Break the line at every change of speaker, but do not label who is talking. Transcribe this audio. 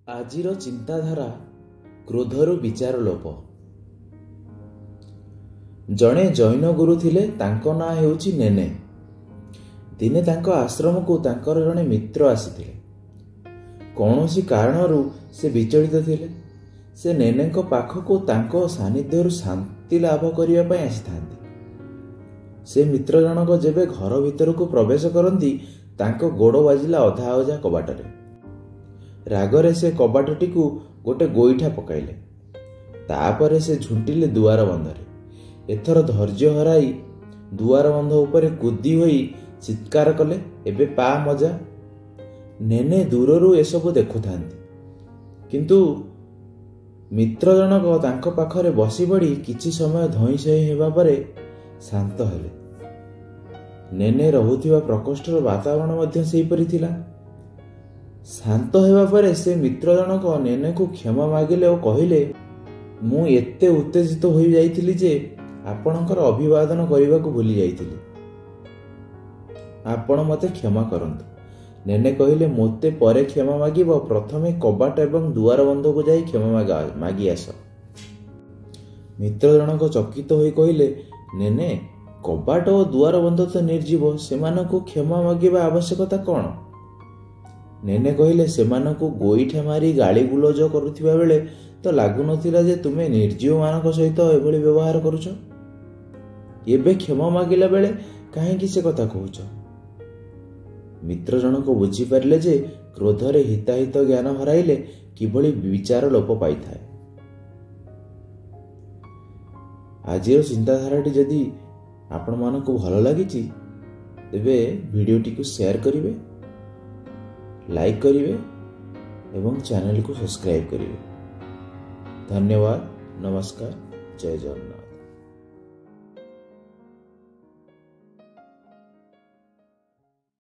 ଆଜିର ଚିନ୍ତାଧାରା କ୍ରୋଧରୁ ବିଚାର ଲୋପ। ଜଣେ ଜୈନ ଗୁରୁ ଥିଲେ, ତାଙ୍କ ନାଁ ହେଉଛି ନେନେ। ଦିନେ ତାଙ୍କ ଆଶ୍ରମକୁ ତାଙ୍କର ଜଣେ ମିତ୍ର ଆସିଥିଲେ। କୌଣସି କାରଣରୁ ସେ ବିଚଳିତ ଥିଲେ। ସେ ନେନେଙ୍କ ପାଖକୁ ତାଙ୍କ ସାନ୍ନିଧ୍ୟରୁ ଶାନ୍ତି ଲାଭ କରିବା ପାଇଁ ଆସିଥାନ୍ତି। ସେ ମିତ୍ର ଜଣକ ଯେବେ ଘର ଭିତରକୁ ପ୍ରବେଶ କରନ୍ତି, ତାଙ୍କ ଗୋଡ଼ ବାଜିଲା ଅଧା ଅଧା କବାଟରେ। ରାଗରେ ସେ କବାଟଟିକୁ ଗୋଟେ ଗୋଇଠା ପକାଇଲେ। ତାପରେ ସେ ଝୁଣ୍ଟିଲେ ଦୁଆର ବନ୍ଧରେ। ଏଥର ଧୈର୍ଯ୍ୟ ହରାଇ ଦୁଆର ବନ୍ଧ ଉପରେ କୁଦି ହୋଇ ଚିତ୍କାର କଲେ, ଏବେ ପା ମଜା। ନେନେ ଦୂରରୁ ଏସବୁ ଦେଖୁଥାନ୍ତି, କିନ୍ତୁ ମିତ୍ର ଜଣକ ତାଙ୍କ ପାଖରେ ବସି ପଡ଼ି କିଛି ସମୟ ଧଇଁ ସଇଁ ହେବା ପରେ ଶାନ୍ତ ହେଲେ। ନେନେ ରହୁଥିବା ପ୍ରକୋଷ୍ଠର ବାତାବରଣ ମଧ୍ୟ ସେହିପରି ଥିଲା। ଶାନ୍ତ ହେବା ପରେ ସେ ମିତ୍ର ଜଣକ ନେନେଙ୍କୁ କ୍ଷମା ମାଗିଲେ ଓ କହିଲେ, ମୁଁ ଏତେ ଉତ୍ତେଜିତ ହୋଇ ଯାଇଥିଲି ଯେ ଆପଣଙ୍କର ଅଭିବାଦନ କରିବାକୁ ଭୁଲି ଯାଇଥିଲି। ଆପଣ ମୋତେ କ୍ଷମା କରନ୍ତୁ। ନେନେ କହିଲେ, ମୋତେ ପରେ କ୍ଷମା ମାଗିବ, ପ୍ରଥମେ କବାଟ ଏବଂ ଦୁଆର ବନ୍ଧକୁ ଯାଇ କ୍ଷମା ମାଗି ଆସ। ମିତ୍ର ଜଣକ ଚକିତ ହୋଇ କହିଲେ, ନେନେ, କବାଟ ଓ ଦୁଆର ବନ୍ଧ ତ ନିର୍ଜୀବ, ସେମାନଙ୍କୁ କ୍ଷମା ମାଗିବା ଆବଶ୍ୟକତା କ'ଣ? ନେନେ କହିଲେ, ସେମାନଙ୍କୁ ଗୋଇଠା ମାରି ଗାଳି ଗୁଲଜ କରୁଥିବା ବେଳେ ତ ଲାଗୁନଥିଲା ଯେ ତୁମେ ନିର୍ଜୀବମାନଙ୍କ ସହିତ ଏଭଳି ବ୍ୟବହାର କରୁଛ। ଏବେ କ୍ଷମା ମାଗିଲା ବେଳେ କାହିଁକି ସେ କଥା କହୁଛ? ମିତ୍ର ଜଣକ ବୁଝିପାରିଲେ ଯେ କ୍ରୋଧରେ ହିତାହିତ ଜ୍ଞାନ ହରାଇଲେ କିଭଳି ବିଚାର ଲୋପ ପାଇଥାଏ। ଆଜିର ଚିନ୍ତାଧାରାଟି ଯଦି ଆପଣମାନଙ୍କୁ ଭଲ ଲାଗିଛି, ତେବେ ଭିଡ଼ିଓଟିକୁ ସେୟାର କରିବେ, ଲାଇକ୍ କରିବେ ଏବଂ ଚ୍ୟାନେଲକୁ ସବସ୍କ୍ରାଇବ୍ କରିବେ। ଧନ୍ୟବାଦ। ନମସ୍କାର। ଜୟ ଜଗନ୍ନାଥ।